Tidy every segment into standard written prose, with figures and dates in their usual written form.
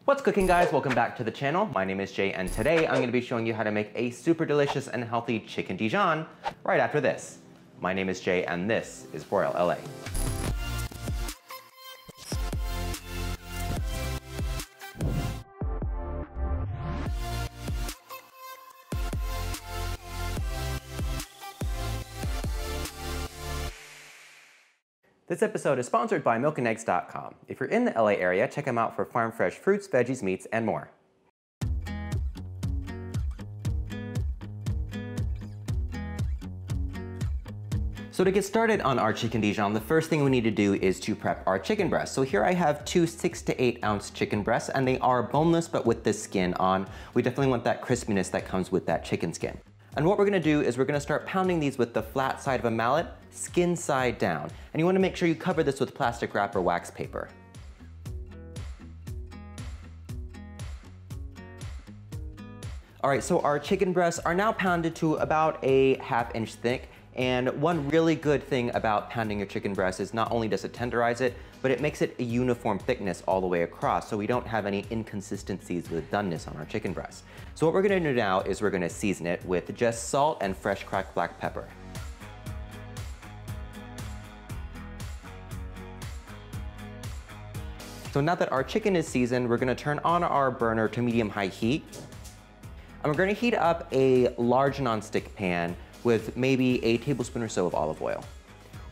What's cooking, guys? Welcome back to the channel. My name is Jay, and today I'm going to be showing you how to make a super delicious and healthy chicken Dijon right after this. My name is Jay, and this is BROIL LA. This episode is sponsored by milkandeggs.com. If you're in the LA area, check them out for farm fresh fruits, veggies, meats, and more. So to get started on our chicken Dijon, the first thing we need to do is to prep our chicken breasts. So here I have two 6 to 8 ounce chicken breasts, and they are boneless but with the skin on. We definitely want that crispiness that comes with that chicken skin. And what we're gonna do is we're gonna start pounding these with the flat side of a mallet, skin side down. And you wanna make sure you cover this with plastic wrap or wax paper. All right, so our chicken breasts are now pounded to about a 1/2 inch thick. And one really good thing about pounding your chicken breast is not only does it tenderize it, but it makes it a uniform thickness all the way across, so we don't have any inconsistencies with doneness on our chicken breast. So what we're gonna do now is we're gonna season it with just salt and fresh cracked black pepper. So now that our chicken is seasoned, we're gonna turn on our burner to medium-high heat. And we're gonna heat up a large nonstick pan with maybe a tablespoon or so of olive oil.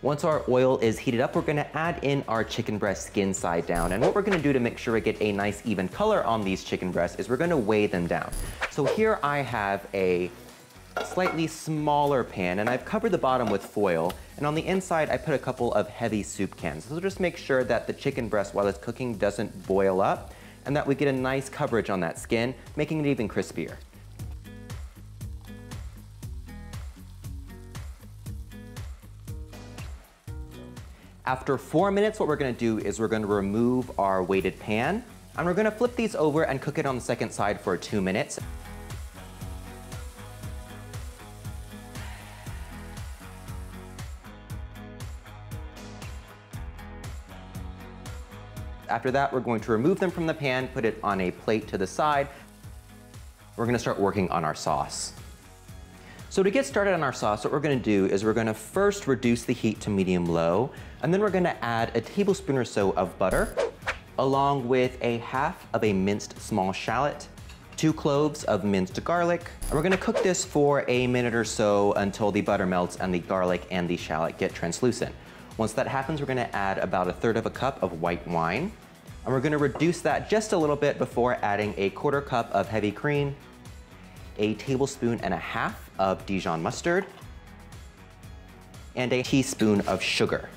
Once our oil is heated up, we're gonna add in our chicken breast skin side down. And what we're gonna do to make sure we get a nice even color on these chicken breasts is we're gonna weigh them down. So here I have a slightly smaller pan, and I've covered the bottom with foil, and on the inside I put a couple of heavy soup cans. So just make sure that the chicken breast while it's cooking doesn't boil up, and that we get a nice coverage on that skin, making it even crispier. After 4 minutes, what we're gonna do is we're gonna remove our weighted pan, and we're gonna flip these over and cook it on the second side for 2 minutes. After that, we're going to remove them from the pan, put it on a plate to the side. We're gonna start working on our sauce. So to get started on our sauce, what we're gonna do is we're gonna first reduce the heat to medium-low, and then we're gonna add a tablespoon or so of butter, along with a 1/2 of a minced small shallot, 2 cloves of minced garlic, and we're gonna cook this for a minute or so until the butter melts and the garlic and the shallot get translucent. Once that happens, we're gonna add about 1/3 cup of white wine, and we're gonna reduce that just a little bit before adding a 1/4 cup of heavy cream, a 1.5 tablespoons of Dijon mustard, and a teaspoon of sugar.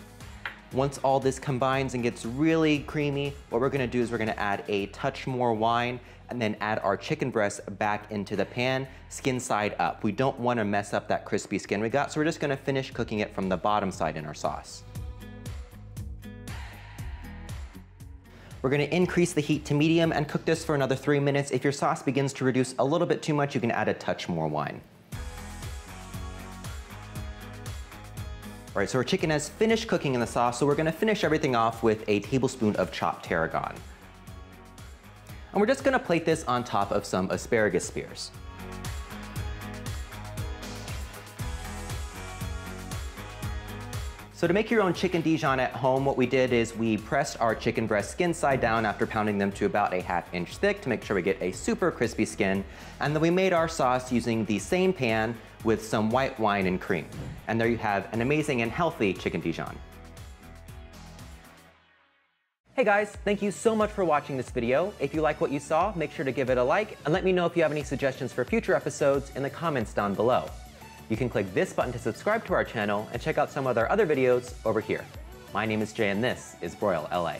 Once all this combines and gets really creamy, what we're gonna do is we're gonna add a touch more wine and then add our chicken breast back into the pan, skin side up. We don't wanna mess up that crispy skin we got, so we're just gonna finish cooking it from the bottom side in our sauce. We're gonna increase the heat to medium and cook this for another 3 minutes. If your sauce begins to reduce a little bit too much, you can add a touch more wine. All right, so our chicken has finished cooking in the sauce, so we're gonna finish everything off with a tablespoon of chopped terragon. And we're just gonna plate this on top of some asparagus spears. So to make your own chicken Dijon at home, what we did is we pressed our chicken breast skin side down after pounding them to about a 1/2 inch thick to make sure we get a super crispy skin. And then we made our sauce using the same pan with some white wine and cream. And there you have an amazing and healthy chicken Dijon. Hey guys, thank you so much for watching this video. If you like what you saw, make sure to give it a like, and let me know if you have any suggestions for future episodes in the comments down below. You can click this button to subscribe to our channel and check out some of our other videos over here. My name is Jay, and this is BROIL LA.